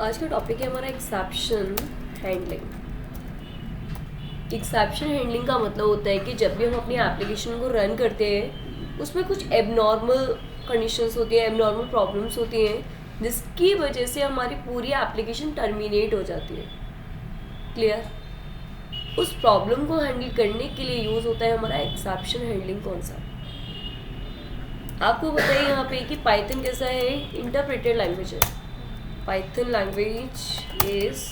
आज का टॉपिक है हमारा एक्सेप्शन हैंडलिंग। एक्सेप्शन हैंडलिंग का मतलब होता है कि जब भी हम अपनी एप्लीकेशन को रन करते हैं उसमें कुछ एबनॉर्मल कंडीशंस होती हैं, एबनॉर्मल प्रॉब्लम्स होती हैं, जिसकी वजह से हमारी पूरी एप्लीकेशन टर्मिनेट हो जाती है। क्लियर? उस प्रॉब्लम को हैंडल करने के लिए यूज़ होता है हमारा एक्सेप्शन हैंडलिंग कॉन्सेप्ट। आपको बताइए यहाँ पे कि पाइथन कैसा है, इंटरप्रेटेड लैंग्वेज है। Python language is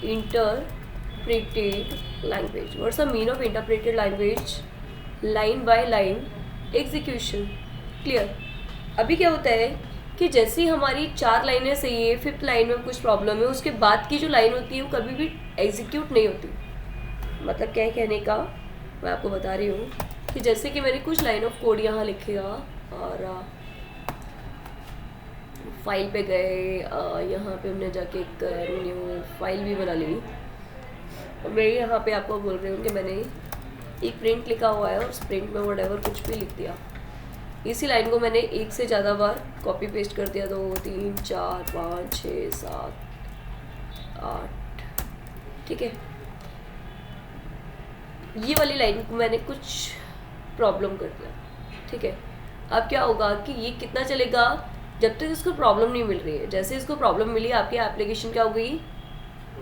interpreted language. What's the meaning of interpreted language? Line by line execution. Clear? अभी क्या होता है कि जैसे ही हमारी 4 लाइनें सही है, 5th लाइन में कुछ प्रॉब्लम है, उसके बाद की जो लाइन होती है वो कभी भी एग्जीक्यूट नहीं होती। मतलब क्या है कहने का, मैं आपको बता रही हूँ कि जैसे कि मैंने कुछ लाइन ऑफ कोड यहाँ लिखेगा और फाइल पे गए, यहाँ पे हमने जाके एक न्यू फाइल भी बना ली। और मैं यहाँ पे आपको बोल रही हूँ कि मैंने एक प्रिंट लिखा हुआ है और उस प्रिंट में व्हाटएवर कुछ भी लिख दिया। इसी लाइन को मैंने एक से ज़्यादा बार कॉपी पेस्ट कर दिया, 2 3 4 5 6 7 8, ठीक है। ये वाली लाइन को मैंने कुछ प्रॉब्लम कर दिया, ठीक है। अब क्या होगा कि ये कितना चलेगा जब तक इसको प्रॉब्लम नहीं मिल रही है। जैसे इसको प्रॉब्लम मिली, आपकी एप्लीकेशन क्या हो गई,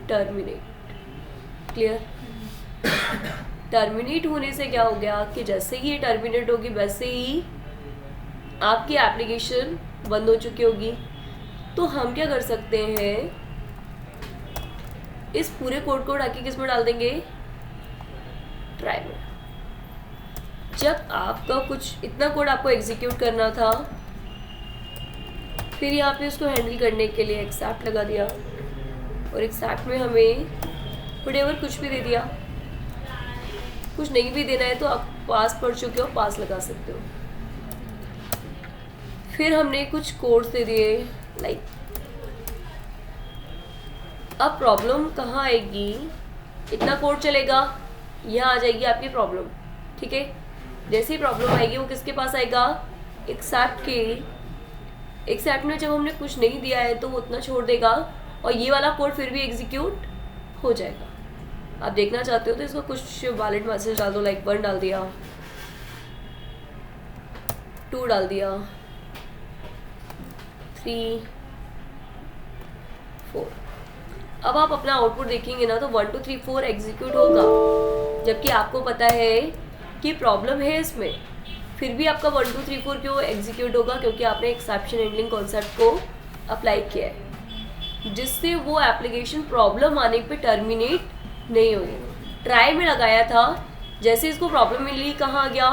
टर्मिनेट। क्लियर? टर्मिनेट होने से क्या हो गया कि जैसे ही ये टर्मिनेट होगी वैसे ही आपकी एप्लीकेशन बंद हो चुकी होगी। तो हम क्या कर सकते हैं, इस पूरे कोड को उठा के किस में डाल देंगे, ट्राई में। जब आपका कुछ इतना कोड आपको एग्जीक्यूट करना था, फिर यहाँ पे उसको हैंडल करने के लिए एक्सेप्ट लगा दिया और एक्सेप्ट में हमें व्हाटएवर कुछ भी दे दिया। कुछ नहीं भी देना है तो आप पास पढ़ चुके हो, पास लगा सकते हो। फिर हमने कुछ कोड्स दे दिए, लाइक अब प्रॉब्लम कहाँ आएगी, इतना कोड चलेगा, यहाँ आ जाएगी आपकी प्रॉब्लम, ठीक है। जैसे ही प्रॉब्लम आएगी वो किसके पास आएगा, एक्सेप्ट के। एक्सेप्ट में जब हमने कुछ नहीं दिया है तो वो उतना छोड़ देगा और ये वाला कोड फिर भी एग्जीक्यूट हो जाएगा। आप देखना चाहते हो तो इसको कुछ वैलिड मैसेज डाल दो, लाइक 1 डाल दिया, 2 डाल दिया, 3 4। अब आप अपना आउटपुट देखेंगे ना तो 1 2 3 4 एग्जीक्यूट होगा, जबकि आपको पता है कि प्रॉब्लम है इसमें, फिर भी आपका 1 2 3 4 क्यों एग्जीक्यूट होगा, क्योंकि आपने एक्सेप्शन हैंडलिंग कॉन्सेप्ट को अप्लाई किया है, जिससे वो एप्लीकेशन प्रॉब्लम आने पे टर्मिनेट नहीं होगी। ट्राई में लगाया था, जैसे इसको प्रॉब्लम मिली कहाँ आ गया,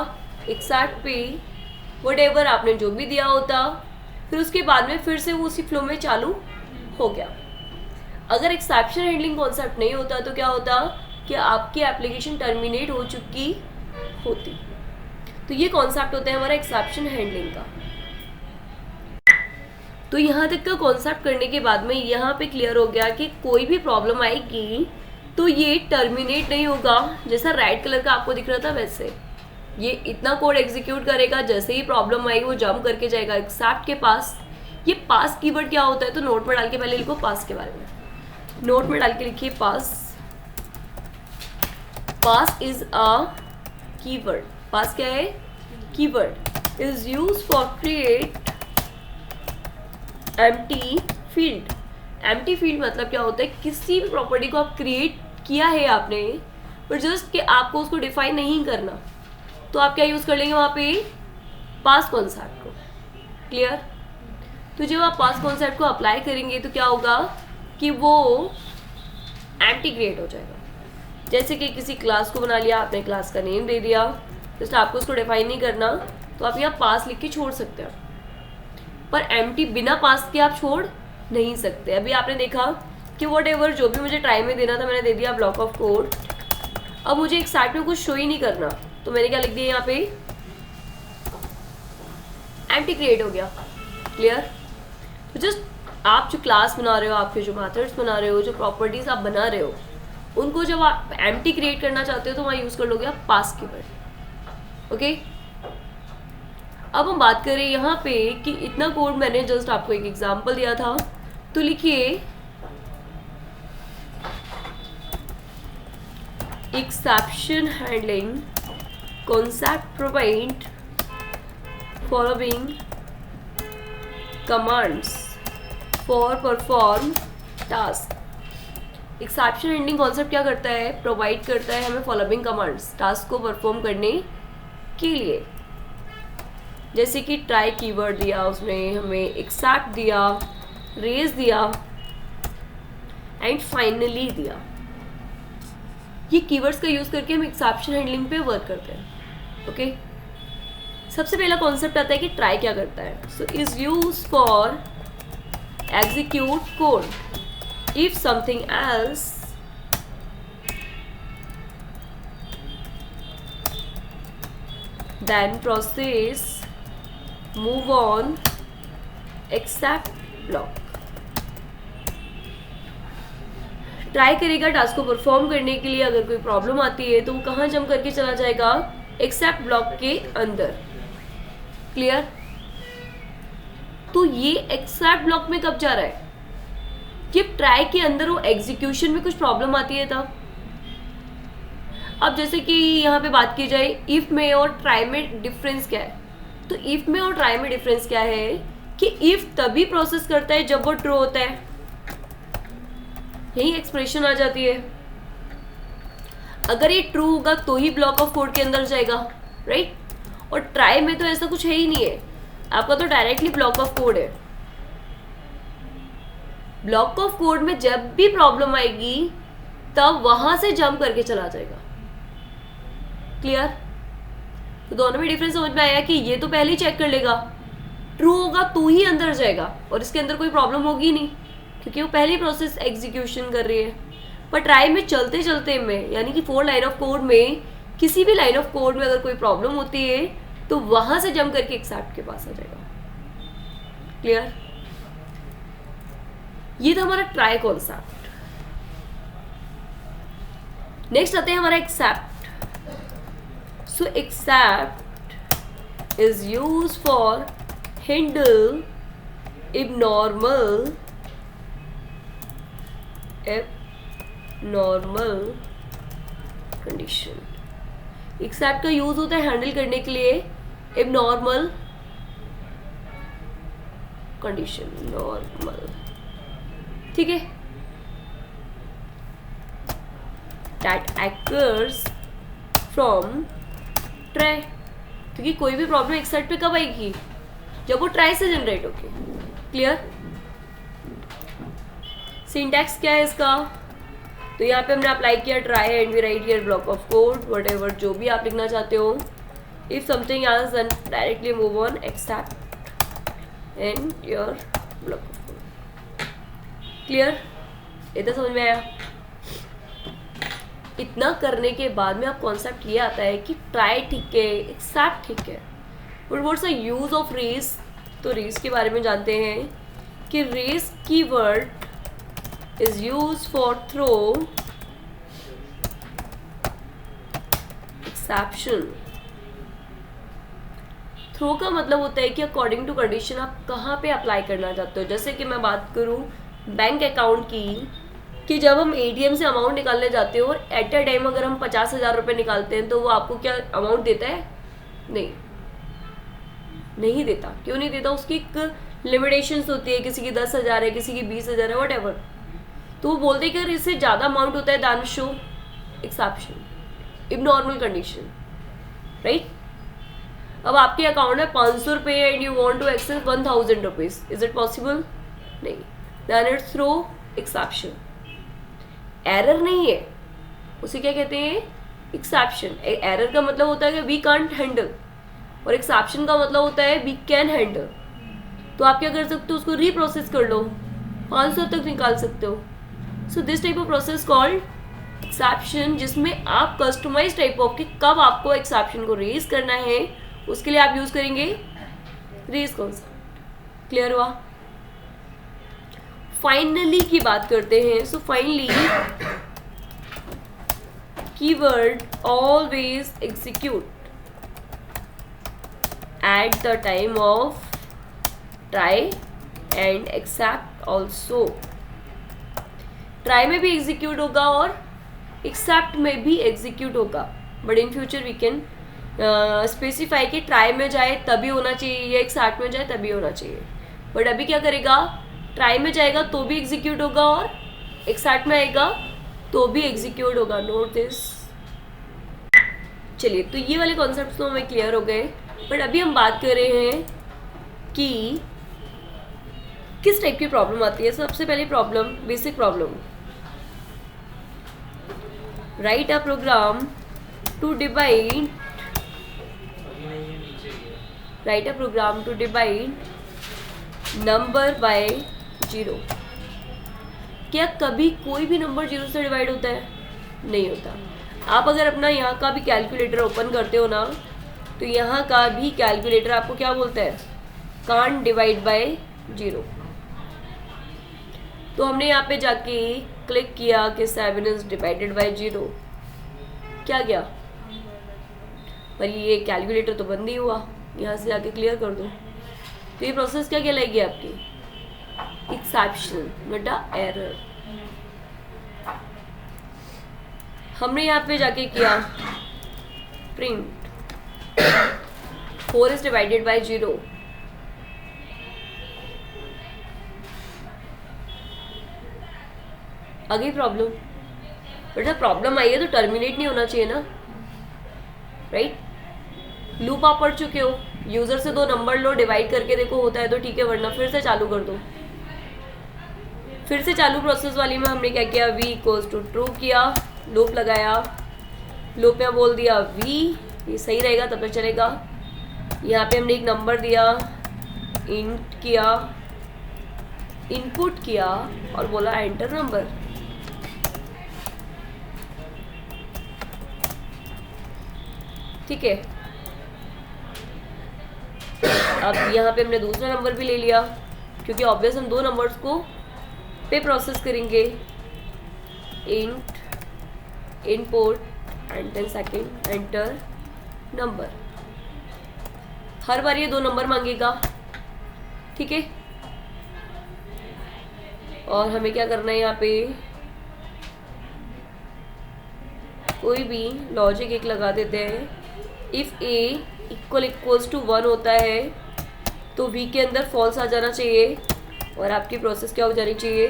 एक्सेप्ट पे, व्हाटएवर आपने जो भी दिया होता, फिर उसके बाद में फिर से वो उसी फ्लो में चालू हो गया। अगर एक्सेप्शन हैंडलिंग कॉन्सेप्ट नहीं होता तो क्या होता कि आपकी एप्लीकेशन टर्मिनेट हो चुकी होती। तो ये कॉन्सेप्ट होता है हमारा एक्सेप्शन हैंडलिंग का। तो यहाँ तक का कॉन्सेप्ट करने के बाद में यहाँ पे क्लियर हो गया कि कोई भी प्रॉब्लम आएगी तो ये टर्मिनेट नहीं होगा। जैसा रेड कलर का आपको दिख रहा था वैसे ये इतना कोड एग्जीक्यूट करेगा, जैसे ही प्रॉब्लम आएगी वो जंप करके जाएगा एक्सेप्ट के पास। ये पास कीवर्ड क्या होता है तो नोट में डाल के पहले लिखो पास के बारे में, नोट में डाल के लिखिए पास। पास इज अ कीवर्ड। पास क्या है, keyword. Is use for create empty field. Empty field मतलब क्या होता है, किसी भी प्रॉपर्टी को आप क्रिएट किया है आपने, पर जस्ट कि आपको उसको डिफाइन नहीं करना, तो आप क्या यूज कर लेंगे वहां पे, पास कॉन्सेप्ट को। क्लियर? तो जब आप पास कॉन्सेप्ट को अप्लाई करेंगे तो क्या होगा कि वो एम्प्टी क्रिएट हो जाएगा। जैसे कि किसी क्लास को बना लिया आपने, क्लास का नेम दे दिया, जस्ट आपको उसको डिफाइन नहीं करना, तो आप यहाँ पास लिख के छोड़ सकते हो, पर एम्प्टी बिना पास के आप छोड़ नहीं सकते। अभी आपने देखा कि व्हाटएवर जो भी मुझे ट्राई में देना था मैंने दे दिया, ब्लॉक ऑफ कोड। अब मुझे एक साइड में कुछ शो ही नहीं करना, तो मैंने क्या लिख दिया यहाँ पे, एम्प्टी क्रिएट हो गया। क्लियर? तो जस्ट आप जो क्लास बना रहे हो, आपके जो मेथड्स बना रहे हो, जो प्रॉपर्टीज आप बना रहे हो, उनको जब आप एम्प्टी क्रिएट करना चाहते हो तो वहाँ यूज कर लोगे आप पास कीवर्ड। ओके, अब हम बात करें यहाँ पे कि इतना कोड मैंने जस्ट आपको एक एग्जांपल दिया था, तो लिखिए exception handling concept provide following commands for perform task. Exception handling concept क्या करता है, प्रोवाइड करता है हमें फॉलोइंग कमांड्स टास्क को परफॉर्म करने के लिए। जैसे कि ट्राई कीवर्ड दिया, उसने हमें एक्सेप्ट दिया, रेज दिया एंड फाइनली दिया। ये कीवर्ड्स का यूज करके हम एक्सेप्शन हैंडलिंग पे वर्क करते हैं। ओके, सबसे पहला कॉन्सेप्ट आता है कि ट्राई क्या करता है। So is use for execute code if something else then process move on except block। Try करेगा टास्क को परफॉर्म करने के लिए, अगर कोई प्रॉब्लम आती है तो वो कहाँ जंप करके चला जाएगा, एक्सेप्ट ब्लॉक के अंदर। क्लियर? तो ये एक्सेप्ट ब्लॉक में कब जा रहा है, जब ट्राई के अंदर वो एग्जीक्यूशन में कुछ प्रॉब्लम आती है तब। अब जैसे कि यहाँ पे बात की जाए इफ में और ट्राई में डिफरेंस क्या है, तो इफ में और ट्राई में डिफरेंस क्या है कि इफ तभी प्रोसेस करता है जब वो ट्रू होता है, यही एक्सप्रेशन आ जाती है। अगर ये ट्रू होगा तो ही ब्लॉक ऑफ कोड के अंदर जाएगा, राइट? और ट्राई में तो ऐसा कुछ है ही नहीं है, आपका तो डायरेक्टली ब्लॉक ऑफ कोड है। ब्लॉक ऑफ कोड में जब भी प्रॉब्लम आएगी तब वहां से जंप करके चला जाएगा। क्लियर? तो दोनों में डिफरेंस समझ में आया कि ये तो पहले ही चेक कर लेगा, ट्रू होगा तो ही अंदर जाएगा और इसके अंदर कोई प्रॉब्लम होगी नहीं क्योंकि वो पहली प्रोसेस एग्जीक्यूशन कर रही है। पर ट्राई में चलते चलते में, यानी कि 4 लाइन ऑफ कोड में किसी भी लाइन ऑफ कोड में अगर कोई प्रॉब्लम होती है तो वहां से जंप करके एक्सेप्ट के पास आ जाएगा। क्लियर? ये था हमारा ट्राई कॉन्सेप्ट। नेक्स्ट आते हैं हमारा except. So except is use for handle abnormal condition. Except का यूज होता है हैंडल करने के लिए एबनॉर्मल कंडीशन, नॉर्मल। ठीक है, दैट occurs फ्रॉम ट्राई, क्योंकि कोई भी प्रॉब्लम एक्सेप्ट पे कब आएगी, जब वो ट्राई से जनरेट होगी। क्लियर? सिंटैक्स क्या है इसका, तो यहाँ पे हमने अप्लाई किया try and we write here block of code, whatever जो भी आप लिखना चाहते हो। If something else then directly move on except and your block of code. Clear? इतना समझ में आया? इतना करने के बाद में आप कॉन्सेप्ट ये आता है कि ट्राई ठीक है, एक्सेप्ट ठीक है, but what's the use of raise. तो रेस के बारे में जानते हैं कि raise keyword is used for throw exception। Throw का मतलब होता है कि अकॉर्डिंग टू कंडीशन आप कहाँ पे अप्लाई करना चाहते हो। जैसे कि मैं बात करूँ बैंक अकाउंट की, कि जब हम एटीएम से अमाउंट निकालने जाते हो और एट अ टाइम अगर हम 50,000 रुपये निकालते हैं तो वो आपको क्या अमाउंट देता है? नहीं देता। क्यों नहीं देता? उसकी एक लिमिटेशंस होती है, किसी की 10,000 है, किसी की 20,000 है, वट। तो वो बोलते हैं कि अगर इससे ज़्यादा अमाउंट होता है then show exception, abnormal condition, right? अब आपके अकाउंट में 500 रुपये and you want to access 1,000 rupees, is it possible? नहीं, then it's throw exception. Error नहीं है, उसे क्या कहते हैं? एक्सेप्शन। एरर का मतलब होता है कि वी कांट हैंडल, और एक्सेप्शन का मतलब होता है वी कैन हैंडल। तो आप क्या कर सकते हो? उसको रीप्रोसेस कर लो, 500 तक निकाल सकते हो। So this type of process called exception, जिसमें आप कस्टमाइज टाइप ऑफ कि कब आपको एक्सेप्शन को रेज करना है उसके लिए आप यूज करेंगे रेज कॉन्सेप्ट। क्लियर हुआ? फाइनली की बात करते हैं। So finally keyword always execute at the time of try and except also. Try में भी एग्जीक्यूट होगा और एक्सेप्ट में भी एग्जीक्यूट होगा, but in future we can specify कि ट्राई में जाए तभी होना चाहिए या एक्सेप्ट में जाए तभी होना चाहिए। बट अभी क्या करेगा, ट्राई में जाएगा तो भी एग्जीक्यूट होगा और एक्सेप्ट में आएगा तो भी एग्जीक्यूट होगा। Note this. चलिए, तो ये वाले कॉन्सेप्ट तो हमें क्लियर हो गए, बट अभी हम बात कर रहे हैं कि किस टाइप की प्रॉब्लम आती है। सबसे पहले problem, basic problem, write a program to divide number by 0। क्या कभी कोई भी नंबर 0 से डिवाइड होता है? नहीं होता। आप अगर अपना यहाँ का भी कैलकुलेटर ओपन करते हो ना, तो यहाँ का भी कैलकुलेटर आपको क्या बोलता है, कांट डिवाइड बाय 0। तो हमने यहाँ पे जाके क्लिक किया कि 7 इज डिवाइडेड बाय 0, क्या गया, पर ये कैलकुलेटर तो बंद ही हुआ। यहाँ से जाके क्लियर कर दो, तो ये प्रोसेस क्या कहलाएगी आपकी, एक्सेप्शन नॉट अ एरर। हमने यहाँ पे जाके किया प्रिंट 4 इज डिवाइडेड बाय 0, आगे प्रॉब्लम। बेटा प्रॉब्लम आई है तो टर्मिनेट नहीं होना चाहिए ना, राइट। लूप आप पढ़ चुके हो, यूजर से 2 नंबर लो, डिवाइड करके देखो होता है तो ठीक है, वरना फिर से चालू कर दो। फिर से चालू प्रोसेस वाली में हमने क्या किया, v इक्वल्स टू ट्रू किया, लूप लगाया, लूप में बोल दिया v, ये सही रहेगा तब तक चलेगा। यहाँ पे हमने एक नंबर दिया, इंट किया, इनपुट किया और बोला एंटर नंबर। ठीक है, अब यहाँ पे हमने दूसरा नंबर भी ले लिया, क्योंकि ऑब्वियस हम 2 नंबर्स को पे प्रोसेस करेंगे, int input and then second enter number. हर बार ये 2 नंबर मांगेगा, ठीक है। और हमें क्या करना है, यहाँ पे कोई भी लॉजिक एक लगा देते हैं। इफ a इक्वल्स टू 1 होता है तो v के अंदर फॉल्स आ जाना चाहिए और आपकी प्रोसेस क्या हो जानी चाहिए,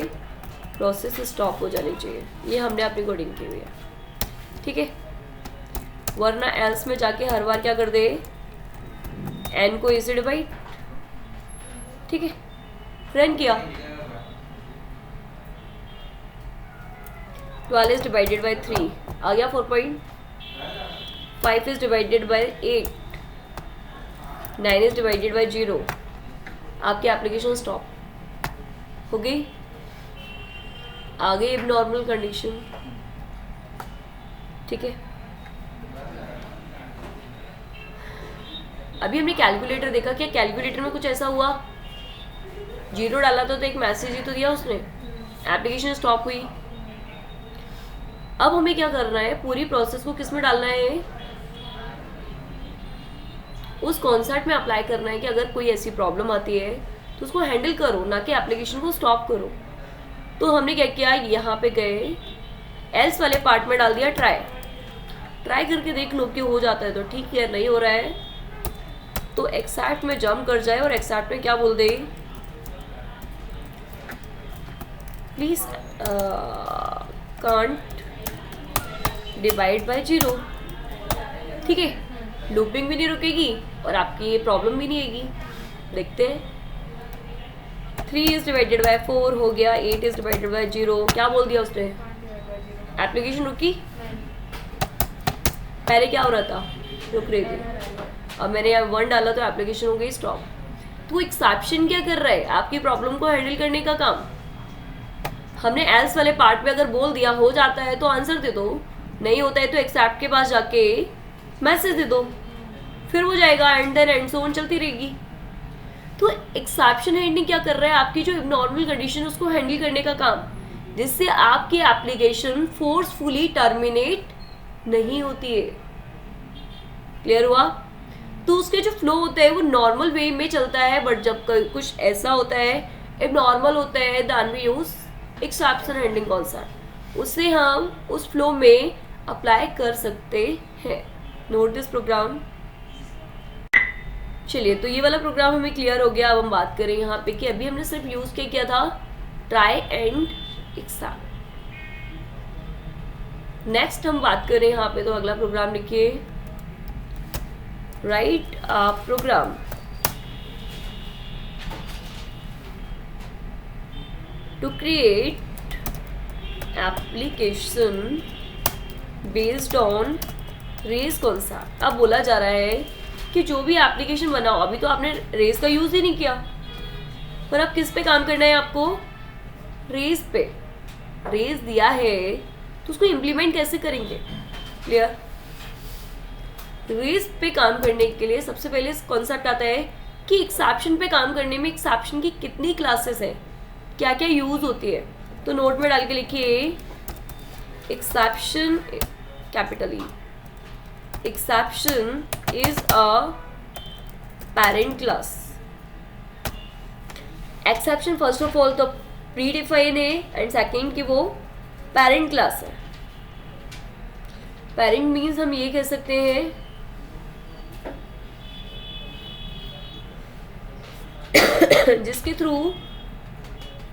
प्रोसेस स्टॉप हो जानी चाहिए। ये हमने अपनी कोडिंग की हुई है, ठीक है। वरना एल्स में जाके हर बार क्या कर दे, n को a से डिवाइड, ठीक है। रन किया, 12 इज डिवाइडेड बाई 3 आ गया 4.5 is divided by 8, 9 is divided by 0। आपकी एप्लीकेशन स्टॉप हो गई, आ गई अब नॉर्मल कंडीशन, ठीक है। अभी हमने कैलकुलेटर देखा, क्या कैलकुलेटर में कुछ ऐसा हुआ, 0 डाला तो एक मैसेज ही तो दिया उसने, एप्लीकेशन स्टॉप हुई। अब हमें क्या करना है, पूरी प्रोसेस को किस में डालना है, उस कॉन्सेप्ट में अप्लाई करना है कि अगर कोई ऐसी प्रॉब्लम आती है तो उसको हैंडल करो, ना कि एप्लीकेशन को स्टॉप करो। तो हमने क्या किया, यहाँ पे गए, एल्स वाले पार्ट में डाल दिया ट्राई करके देख लो कि हो जाता है तो ठीक है, नहीं हो रहा है तो एक्सेप्ट में जंप कर जाए और एक्सेप्ट में क्या बोल दे, प्लीज कांट डिवाइड बाय 0, ठीक है। लूपिंग भी नहीं रुकेगी और आपकी ये प्रॉब्लम भी नहीं आएगी। देखते हैं, 3 इज डिवाइडेड बाय 4 हो गया, 8 इज डिवाइडेड बाय 0, क्या बोल दिया उसने, एप्लीकेशन रुकी। पहले क्या हो रहा था, रुक रही थी, अब मैंने यहाँ 1 डाला तो एप्लीकेशन हो गई स्टॉप। तो एक्सेप्शन क्या कर रहा है, आपकी प्रॉब्लम को हैंडल करने का काम। हमने एल्स वाले पार्ट में अगर बोल दिया हो जाता है तो आंसर दे दो, नहीं होता है तो एक्सेप्ट के पास जाके मैसेज दे दो, फिर हो जाएगा, and then and so on चलती रहेगी। तो एक्सेप्शन हैंडलिंग क्या कर रहा है, आपकी जो नॉर्मल कंडीशन है उसको हैंडल करने का काम, जिससे आपकी एप्लीकेशन फोर्सफुली टर्मिनेट नहीं होती है। क्लियर हुआ। तो उसके जो फ्लो होता है वो नॉर्मल वे में चलता है, बट जब कुछ ऐसा होता है एबनॉर्मल होता है then we use exception handling concept, उससे हम उस फ्लो में अप्लाई कर सकते हैं। Note this program. चलिए, तो ये वाला प्रोग्राम हमें क्लियर हो गया। अब हम बात करें यहाँ पे कि अभी हमने सिर्फ यूज क्या किया था, ट्राई एंड एक्सेप्ट। नेक्स्ट हम बात करें यहाँ पे, तो अगला प्रोग्राम लिखिए, write a program to create application based on raise concept. अब बोला जा रहा है कि जो भी एप्लीकेशन बनाओ, अभी तो आपने रेस का यूज ही नहीं किया, पर अब किस पे काम करना है आपको, रेस पे। रेस दिया है तो उसको इम्प्लीमेंट कैसे करेंगे, क्लियर। रेस पे काम करने के लिए सबसे पहले कॉन्सेप्ट आता है कि एक्सेप्शन पे काम करने में एक्सेप्शन की कितनी क्लासेस है, क्या क्या यूज होती है। तो नोट में डाल के लिखिए, exception capital E, exception is a parent class. Exception first of all तो प्री डिफाइन है, एंड सेकेंड कि वो पेरेंट क्लास है। पेरेंट मीन्स हम ये कह सकते हैं जिसके थ्रू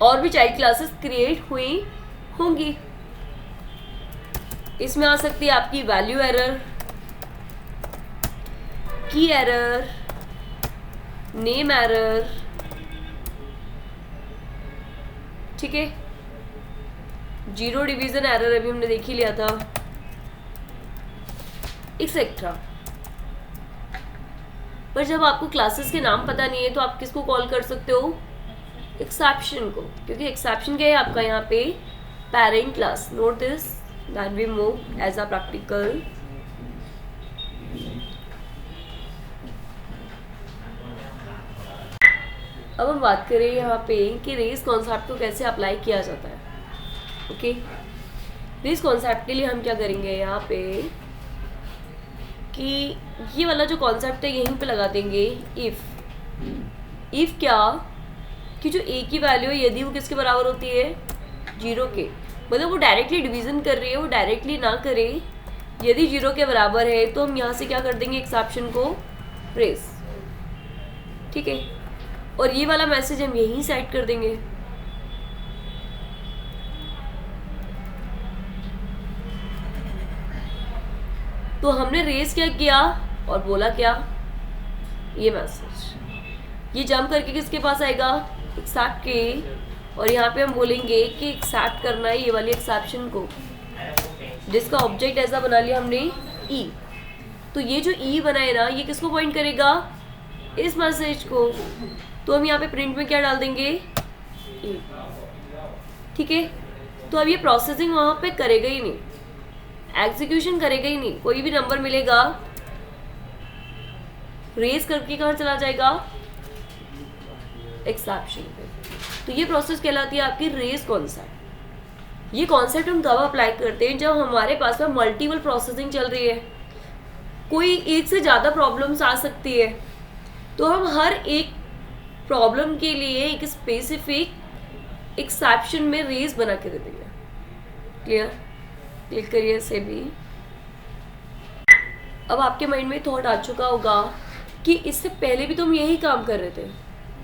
और भी चाइल्ड क्लासेस क्रिएट हुई होंगी। इसमें आ सकती है आपकी वैल्यू एरर, की एरर, नेम एरर, ठीक है, जीरो डिवीजन एरर अभी हमने देख ही लिया था, एक्सेट्रा। पर जब आपको क्लासेस के नाम पता नहीं है तो आप किसको कॉल कर सकते हो, एक्सेप्शन को, क्योंकि एक्सेप्शन क्या है आपका यहाँ पे, parent class. Note this, that we move as a practical. अब हम बात करें यहाँ पे कि रेस कॉन्सेप्ट को कैसे अप्लाई किया जाता है। ओके, रेस कॉन्सेप्ट के लिए हम क्या करेंगे यहाँ पे कि ये वाला जो कॉन्सेप्ट है यहीं पे लगा देंगे इफ क्या, कि जो ए की वैल्यू है यदि वो किसके बराबर होती है, जीरो के, मतलब वो डायरेक्टली डिवीजन कर रही है, वो डायरेक्टली ना करे, यदि जीरो के बराबर है तो हम यहाँ से क्या कर देंगे, एक्सेप्शन को रेस, ठीक है। और ये वाला मैसेज हम यहीं सेट कर देंगे। तो हमने रेस क्या किया और बोला क्या, ये मैसेज, ये जंप करके किसके पास आएगा, एक्सेप्ट के, और यहाँ पे हम बोलेंगे कि एक्सेप्ट करना है ये वाली एक्सेप्शन को, जिसका ऑब्जेक्ट ऐसा बना लिया हमने ई। तो ये जो ई बनाए ना, ये किसको पॉइंट करेगा, इस मैसेज को। तो हम यहाँ पे प्रिंट में क्या डाल देंगे, ई, ठीक है। तो अब ये प्रोसेसिंग वहाँ पे करेगा ही नहीं, एग्जीक्यूशन करेगा ही नहीं, कोई भी नंबर मिलेगा रेस करके कहाँ चला जाएगा, एक्सेप्शन पे। तो ये प्रोसेस कहलाती है आपकी रेस कॉन्सेप्ट। ये कॉन्सेप्ट हम तब अप्लाई करते हैं जब हमारे पास में मल्टीपल प्रोसेसिंग चल रही है, कोई एक से ज़्यादा प्रॉब्लम्स आ सकती है, तो हम हर एक प्रॉब्लम के लिए एक स्पेसिफिक एक्सेप्शन में रेस बना के दे देंगे। क्लियर, क्लिक करिए इसे भी। अब आपके माइंड में थॉट आ चुका होगा कि इससे पहले भी तो हम यही काम कर रहे थे,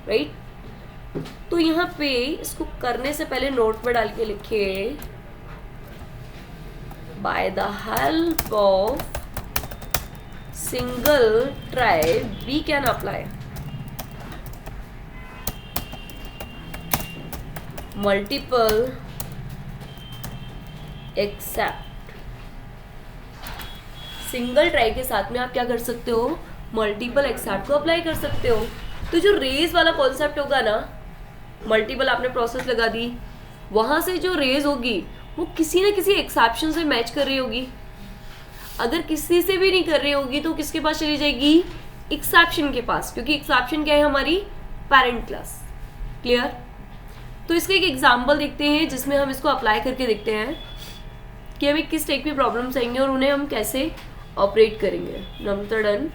राइट। तो यहाँ पे इसको करने से पहले नोट में डाल के लिखिए, by the help of single try we can apply multiple except. Single try के साथ में आप क्या कर सकते हो, मल्टीपल एक्सेप्ट को अप्लाई कर सकते हो। तो जो रेज वाला कॉन्सेप्ट होगा ना, मल्टीपल आपने प्रोसेस लगा दी, वहां से जो रेज होगी वो किसी ना किसी एक्सेप्शन से मैच कर रही होगी। अगर किसी से भी नहीं कर रही होगी तो किसके पास चली जाएगी, एक्सेप्शन के पास, क्योंकि एक्सेप्शन क्या है, हमारी पेरेंट क्लास। क्लियर। तो इसका एक एग्जाम्पल देखते हैं जिसमें हम इसको अप्लाई करके देखते हैं कि हमें किस टाइप की प्रॉब्लम्स आएंगे और उन्हें हम कैसे ऑपरेट करेंगे। Number done.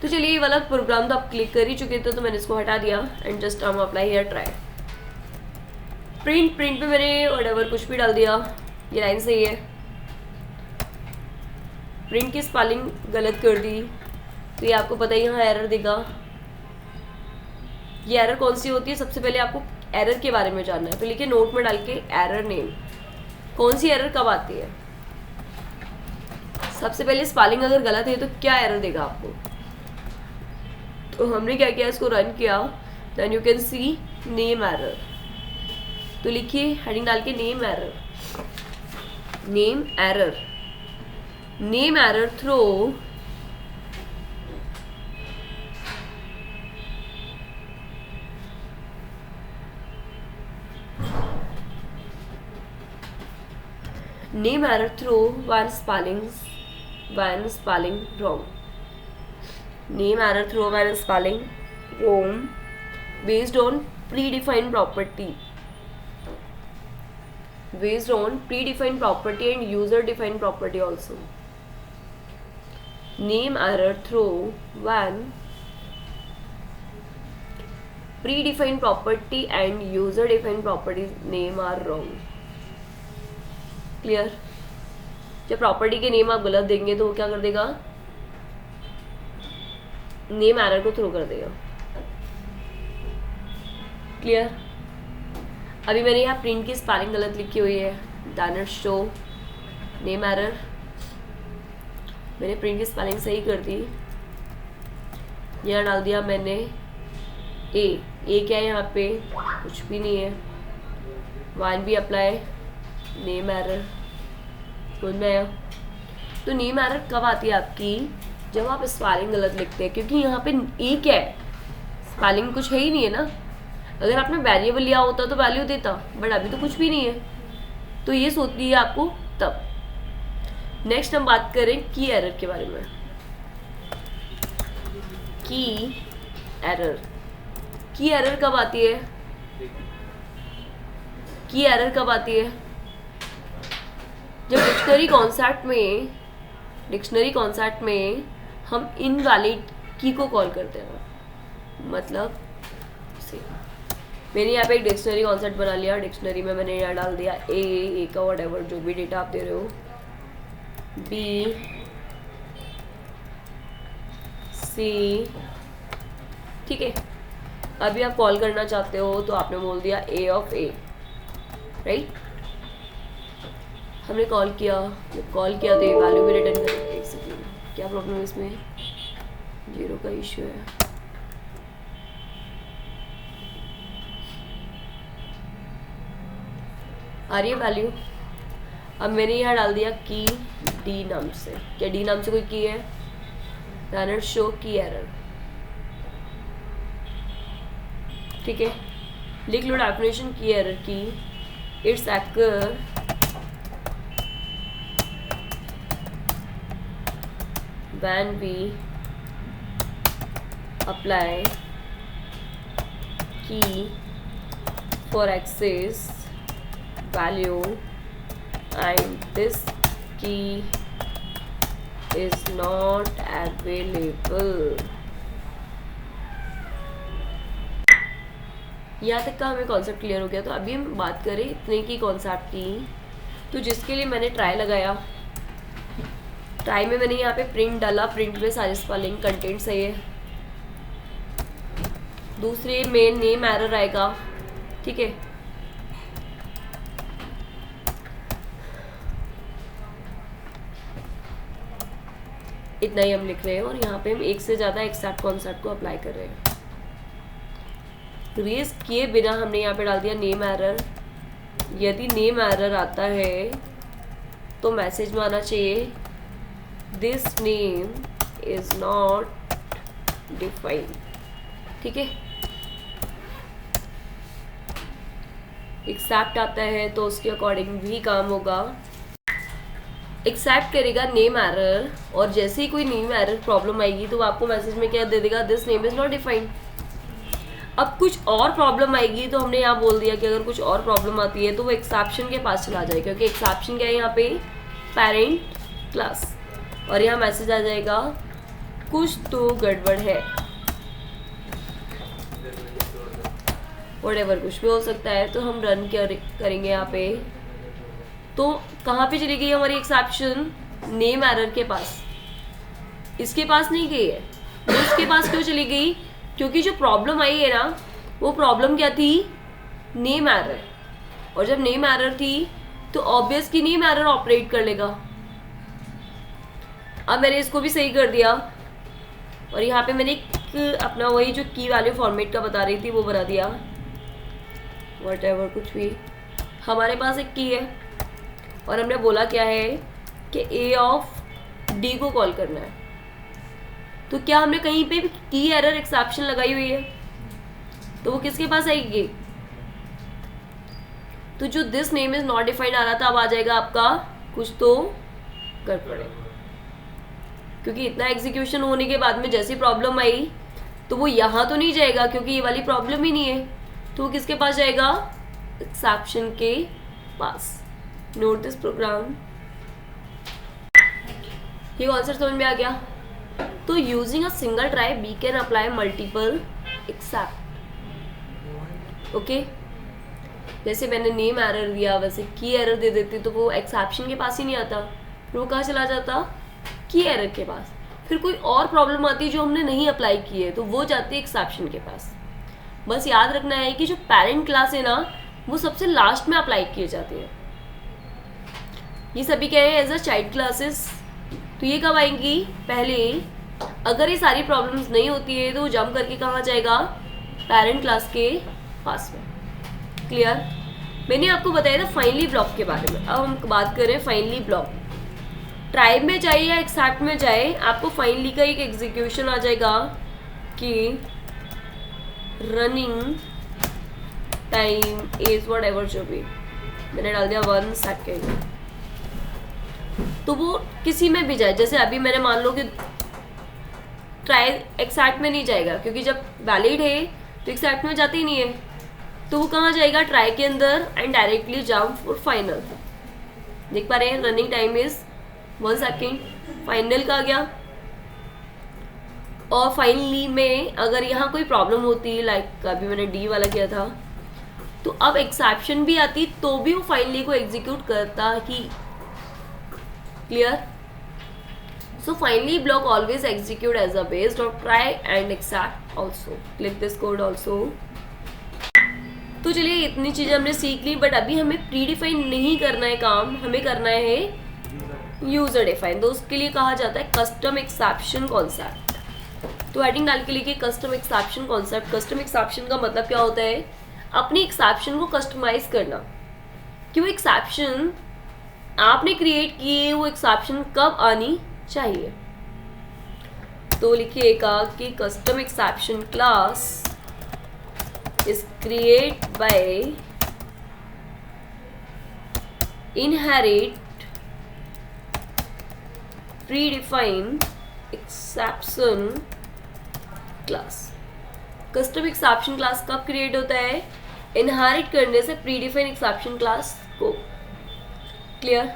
तो चलिए ये वाला प्रोग्राम तो आप क्लिक कर ही चुके थे, तो मैंने इसको हटा दिया एंड जस्ट हम अप्लाई हियर ट्राई। प्रिंट पे मैंने व्हाटएवर कुछ भी डाल दिया, ये लाइन सही है। प्रिंट की स्पेलिंग गलत कर दी तो ये आपको पता ही यहाँ एरर देगा। ये एरर कौन सी होती है, सबसे पहले आपको एरर के बारे में जानना है, तो लिखिए नोट में डाल के एरर नेम, कौन सी एरर कब आती है। सबसे पहले स्पेलिंग अगर गलत है तो क्या एरर देगा आपको। तो हमने क्या किया, इसको रन किया, then you can see name error. तो लिखिए हेडिंग डाल के name error, name error, name error throw name error through one spelling wrong. Name error through one spelling wrong based on predefined property. Based on predefined property and user defined property also. Name error through one predefined property and user defined property name are wrong. Clear. जब property के name आप गलत देंगे तो वो क्या कर देगा, नेम एरर को थ्रो कर देगा। क्लियर। अभी मैंने यहाँ प्रिंट की स्पेलिंग गलत लिखी हुई है, then it show name error. मैंने प्रिंट की स्पेलिंग सही कर दी, यहाँ डाल दिया मैंने ए क्या है यहाँ पे, कुछ भी नहीं है। वन भी अप्लाई, नेम एरर, समझ में आया। तो नेम एरर कब आती है आपकी, जब आप स्पेलिंग गलत लिखते हैं, क्योंकि यहाँ पे ए क्या है, स्पेलिंग कुछ है ही नहीं है ना। अगर आपने वेरिएबल लिया होता तो वैल्यू देता, बट अभी तो कुछ भी नहीं है, तो ये सोचती है आपको तब। नेक्स्ट हम बात करें की एरर के बारे में। की एरर, की एरर कब आती है, की एरर कब आती है, जब डिक्शनरी कॉन्सेप्ट में हम इनवैलिड की को कॉल करते हैं। मतलब से मैंने यहाँ पे एक डिक्शनरी कॉन्सेप्ट बना लिया, डिक्शनरी में मैंने यहाँ डाल दिया ए का व्हाटएवर जो भी डेटा आप दे रहे हो, बी सी, ठीक है। अभी आप कॉल करना चाहते हो तो आपने बोल दिया ए ऑफ ए, राइट। हमने कॉल किया तो ये वैल्यू भी रिटर्न कर, एक सेकेंड, क्या प्रॉब्लम है इसमें, 0 का इश्यू है। आ रही है वैल्यू। अब मैंने यहाँ डाल दिया की डी नाम से, क्या डी नाम से कोई की है, देन शो की एरर, ठीक है। लिख लो डेफिनेशन की एरर की, it's occur when we apply key for access value and this key is not available। यहाँ तक का हमें कॉन्सेप्ट क्लियर हो गया। तो अभी हम बात करें इतने की कॉन्सेप्ट की, तो जिसके लिए मैंने ट्राई लगाया, ट्राई में मैंने यहाँ पे प्रिंट डाला, प्रिंट में सारी स्पेलिंग कंटेंट सही है। दूसरे में नेम एरर आएगा, ठीक है। इतना ही हम लिख रहे हैं और यहाँ पे हम एक से ज़्यादा एक्सैक्ट कॉन्सेप्ट को अप्लाई कर रहे हैं। रेज किए बिना हमने यहाँ पे डाल दिया नेम एरर। यदि नेम एरर आता है तो मैसेज में आना चाहिए this name is not defined, ठीक है। एक्सेप्ट आता है तो उसके अकॉर्डिंग भी काम होगा। एक्सेप्ट करेगा नेम एरर और जैसे ही कोई नेम एरर प्रॉब्लम आएगी तो वो आपको मैसेज में क्या दे देगा, this name is not defined. अब कुछ और प्रॉब्लम आएगी तो हमने यहाँ बोल दिया कि अगर कुछ और प्रॉब्लम आती है तो वो एक्सेप्शन के पास चला जाएगा, क्योंकि एक्सेप्शन क्या है यहाँ पे, पेरेंट क्लास, और यहाँ मैसेज आ जाएगा कुछ तो गड़बड़ है, व्हाटएवर, कुछ भी हो सकता है। तो हम रन करेंगे यहाँ पे। तो कहाँ पे चली गई हमारी एक्सेप्शन? नेम एरर के पास, इसके पास नहीं गई है। तो इसके पास क्यों चली गई? क्योंकि जो प्रॉब्लम आई है ना, वो प्रॉब्लम क्या थी? Name error. और जब नेम एरर थी तो ऑब्वियस की नेम एरर ऑपरेट कर लेगा। अब मैंने इसको भी सही कर दिया और यहाँ पे मैंने एक अपना वही जो की वैल्यू फॉर्मेट का बता रही थी वो बना दिया, व्हाटएवर, कुछ भी। हमारे पास एक की है और हमने बोला क्या है कि ए ऑफ डी को कॉल करना है। तो क्या हमने कहीं पे भी की एरर एक्सेप्शन लगाई हुई है? तो वो किसके पास आएगी? तो जो this name is not defined आ रहा था, अब आ जाएगा आपका कुछ तो गड़बड़ है। क्योंकि इतना एग्जीक्यूशन होने के बाद में जैसी प्रॉब्लम आई तो वो यहाँ तो नहीं जाएगा क्योंकि ये वाली प्रॉब्लम ही नहीं है। तो वो किसके पास जाएगा? एक्सेप्शन के पास। Note this program. ये कॉन्सेप्ट समझ में आ गया? तो using a single try we can apply multiple except. Okay, जैसे मैंने नेम एरर दिया वैसे की एरर दे देती तो वो एक्सेप्शन के पास ही नहीं आता, फिर वो कहाँ चला जाता? की एरर के पास। फिर कोई और प्रॉब्लम आती जो हमने नहीं अप्लाई की है तो वो जाती है एक्सेप्शन के पास। बस याद रखना है कि जो पेरेंट क्लास है ना वो सबसे लास्ट में अप्लाई किए जाते हैं। ये सभी क्या है? As a child classes. तो ये कब आएंगी? पहले। अगर ये सारी प्रॉब्लम्स नहीं होती है तो वो जंप करके कहाँ जाएगा? पेरेंट क्लास के पास में। क्लियर? मैंने आपको बताया था फाइनली ब्लॉक के बारे में। अब हम बात करें फाइनली ब्लॉक। ट्राइब में जाए या एक्सेप्ट में जाए, आपको फाइनली का एक एग्जीक्यूशन आ जाएगा कि रनिंग टाइम इज व्हाटएवर, जो भी मैंने डाल दिया 1 सेकेंड। तो वो किसी में भी जाए, जैसे अभी मैंने मान लो कि ट्राई एक्सेप्ट में नहीं जाएगा क्योंकि जब वैलिड है तो एक्सेप्ट में जाती ही नहीं है। तो वो कहाँ जाएगा? ट्राई के अंदर and directly jump for final. देख पा रहे हैं? Running time is 1 second, final का आ गया। और फाइनली में अगर यहाँ कोई प्रॉब्लम होती, लाइक अभी मैंने डी वाला किया था, तो अब एक्सेप्शन भी आती तो भी वो फाइनली को एग्जीक्यूट करता ही। Clear? So finally block always execute as a based of try and except also. Click this code also. तो चलिए इतनी चीज़ें हमने सीख ली, बट अभी हमें प्री डिफाइन नहीं करना है काम, हमें करना है यूजर डिफाइन। तो उसके लिए कहा जाता है कस्टम एक्सेप्शन कॉन्सेप्ट। तो हेडिंग डाल के लिखिए custom exception concept. Custom exception का मतलब क्या होता है? अपनी एक्सेप्शन को कस्टमाइज करना कि वो एक्सेप्शन आपने क्रिएट किए, वो एक्सेप्शन कब आनी चाहिए। तो लिखिएगा कि custom exception class is created by inherit predefined exception class। Custom exception class कब क्रिएट होता है? इनहेरिट करने से प्रीडिफाइंड एक्सेप्शन क्लास को। क्लियर?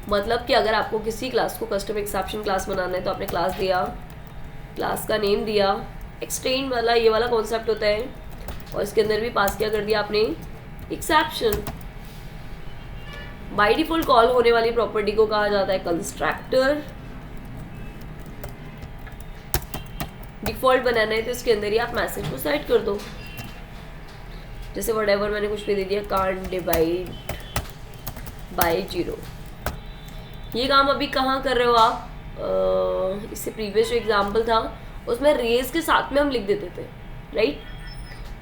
मतलब कि अगर आपको किसी क्लास को कस्टम एक्सेप्शन क्लास बनाना है तो आपने क्लास दिया, क्लास का नेम दिया, एक्सटेंड वाला ये वाला कॉन्सेप्ट होता है, और इसके अंदर भी पास क्या कर दिया आपने? एक्सेप्शन। बाय डिफॉल्ट कॉल होने वाली प्रॉपर्टी को कहा जाता है कंस्ट्रक्टर। डिफॉल्ट बनाना है तो इसके अंदर ही आप मैसेज को सेट कर दो, जैसे व्हाटएवर मैंने कुछ भी दे दिया, कांट डिवाइड बाय 0। ये काम अभी कहाँ कर रहे हो आप? इससे प्रीवियस जो एग्जाम्पल था उसमें रेज के साथ में हम लिख देते थे, राइट?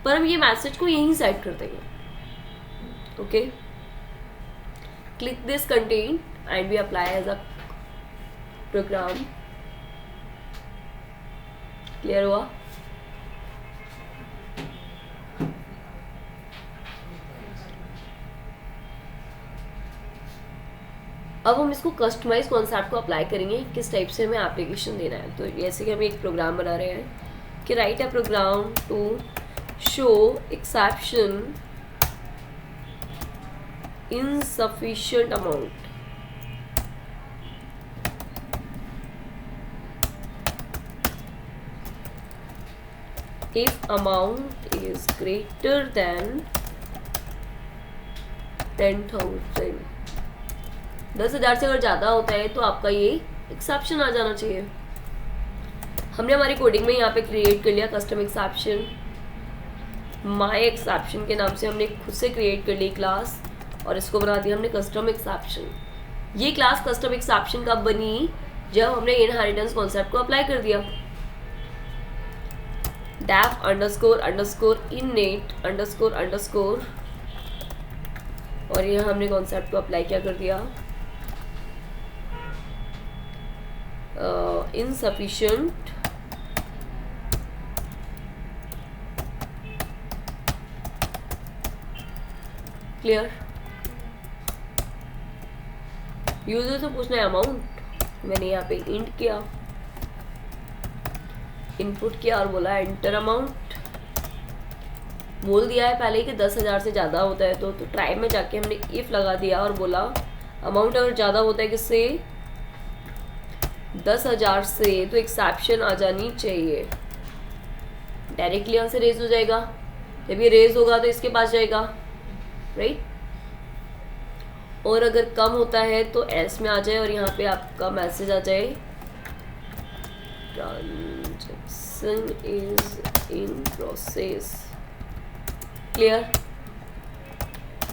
पर हम ये मैसेज को यहीं सेट कर देंगे। Okay, click this content and we apply as a program. Clear हुआ? अब हम इसको कस्टमाइज कॉन्सेप्ट को अप्लाई करेंगे, किस टाइप से हमें एप्लीकेशन देना है। तो जैसे कि हम एक प्रोग्राम बना रहे हैं कि write a program to show exception insufficient amount if amount is greater than 10,000, 10,000 से अगर ज़्यादा होता है तो आपका ये एक्सेप्शन आ जाना चाहिए। हमने हमारी कोडिंग में यहाँ पे क्रिएट कर लिया कस्टम एक्सेप्शन। माई एक्सेप्शन के नाम से हमने खुद से क्रिएट कर ली क्लास और इसको बना दिया हमने कस्टम एक्सेप्शन। ये क्लास कस्टम एक्सेप्शन कब बनी? जब हमने इनहेरिटेंस कॉन्सेप्ट को अप्लाई कर दिया। Def underscore underscore init underscore underscore और यहाँ हमने कॉन्सेप्ट को अप्लाई क्या कर दिया? Insufficient clear. यूजर से पूछना है अमाउंट, मैंने यहाँ पे इंट किया, इनपुट किया और बोला एंटर अमाउंट। बोल दिया है पहले ही कि 10,000 से ज़्यादा होता है तो ट्राई में जाके हमने इफ लगा दिया और बोला अमाउंट अगर ज़्यादा होता है किससे? 10,000 से, तो एक्सेप्शन आ जानी चाहिए। डायरेक्टली यहाँ से रेज हो जाएगा, जब ये रेज होगा तो इसके पास जाएगा, राइट। और अगर कम होता है तो एस में आ जाए और यहाँ पे आपका मैसेज आ जाए transaction is in process. Clear.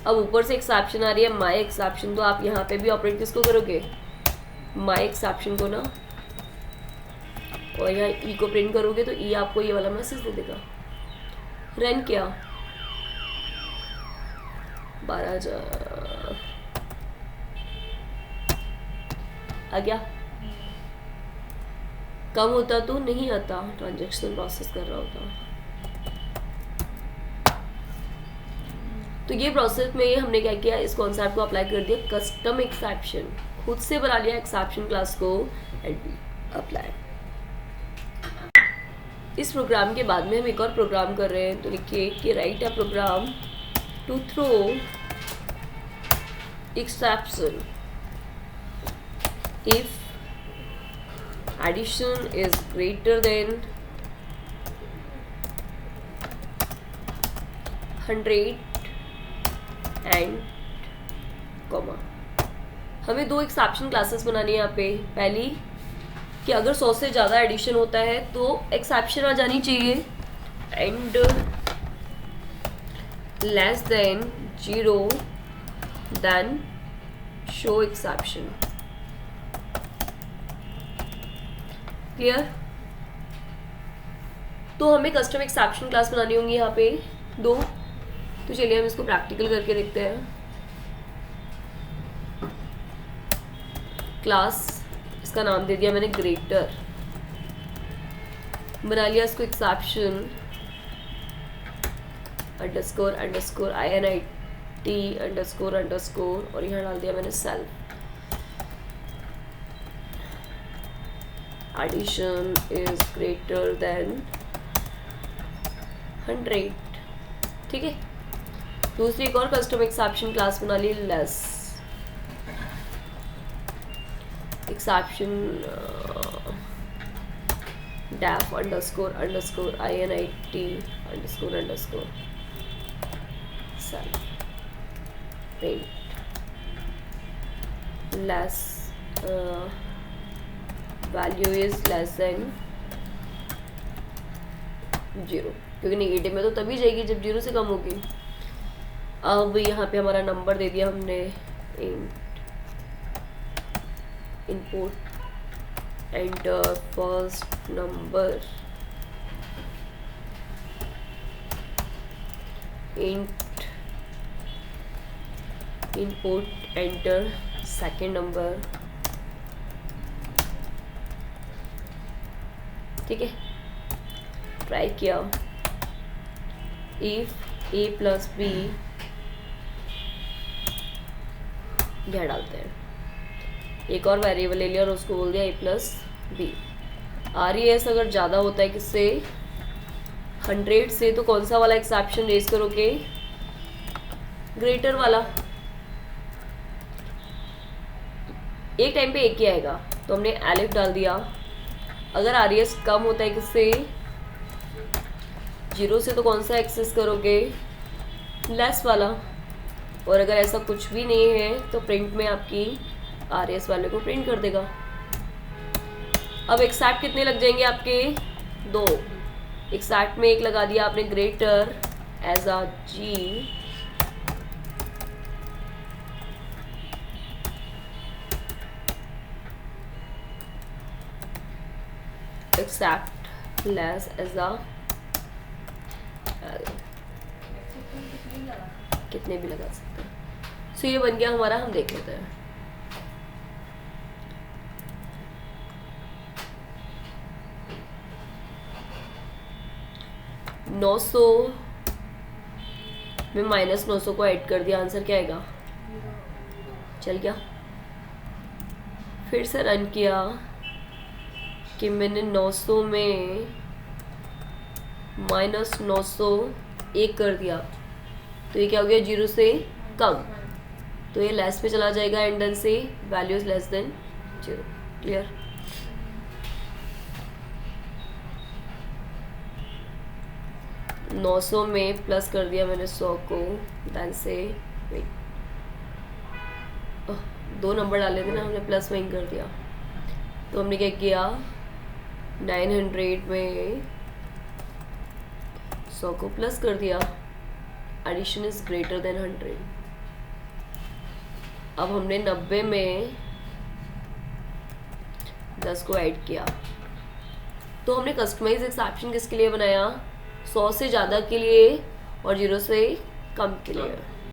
अब ऊपर से एक्सेप्शन आ रही है माई एक्सेप्शन, तो आप यहाँ पे भी ऑपरेट किसको करोगे? माई एक्सेप्शन को ना, और यहाँ ई को प्रिंट करोगे तो ई आपको ये वाला मैसेज दे देगा। रन किया 12,000 आ गया। कम होता तो नहीं आता, ट्रांजैक्शन प्रोसेस कर रहा होता। तो ये प्रोसेस में हमने क्या किया, इस कॉन्सेप्ट को अप्लाई कर दिया कस्टम एक्सेप्शन, खुद से बना लिया एक्सेप्शन क्लास को एंड अप्लाई। इस प्रोग्राम के बाद में हम एक और प्रोग्राम कर रहे हैं, तो लिखिए कि write a program to throw exception if addition is greater than 100 and comma। हमें दो एक्सेप्शन क्लासेस बनानी है यहाँ पे। पहली कि अगर 100 से ज़्यादा एडिशन होता है तो एक्सेप्शन आ जानी चाहिए, and less than 0 then show exception. Clear. तो हमें कस्टम एक्सेप्शन क्लास बनानी होंगी यहाँ पे दो। तो चलिए हम इसको प्रैक्टिकल करके देखते हैं। क्लास, इसका नाम दे दिया मैंने ग्रेटर, बना लिया इसको exception underscore underscore INIT underscore underscore और यहाँ डाल दिया मैंने self. addition is greater than 100। ठीक है। दूसरी एक और कस्टम एक्सेप्शन क्लास बना ली less exception def underscore underscore INIT underscore underscore self less value is less than 0, क्योंकि नेगेटिव में तो तभी जाएगी जब 0 से कम होगी। अब यहाँ पे हमारा नंबर दे दिया हमने, input enter first number, int input enter second number. ठीक है। ट्राई किया इफ a प्लस बी, यह डालते हैं, एक और वेरिएबल ले लिया और उसको बोल दिया a प्लस बी। RES अगर ज़्यादा होता है किससे? 100 से, तो कौन सा वाला एक्सेप्शन रेज करोगे? ग्रेटर वाला। एक टाइम पे एक ही आएगा, तो हमने एलिफ डाल दिया। अगर RES कम होता है किससे? जीरो से तो कौन सा एक्सेस करोगे, लेस वाला। और अगर ऐसा कुछ भी नहीं है तो प्रिंट में आपकी RS वाले को प्रिंट कर देगा। अब एक्सैक्ट कितने लग जाएंगे आपके, 2। एक्सैक्ट में एक लगा दिया आपने greater as a G, exact less as a, कितने भी लगा सकते हैं। सो ये बन गया हमारा, हम देख लेते हैं। $900 में -900 को ऐड कर दिया, आंसर क्या आएगा, चल गया। फिर से रन किया कि मैंने 900 में -900 एक कर दिया, तो ये क्या हो गया, 0 से कम, तो ये लेस पे चला जाएगा एंड से value is less than 0। Clear. $900 में प्लस कर दिया मैंने 100 को, देन से वेट, 2 नंबर डाले थे ना हमने, प्लस वहीं कर दिया। तो हमने क्या किया, 900 में 100 को प्लस कर दिया, एडिशन इज ग्रेटर देन 100। अब हमने 90 में 10 को ऐड किया। तो हमने कस्टमाइज एक्सेप्शन किसके लिए बनाया, 100 से ज़्यादा के लिए और 0 से कम के लिए।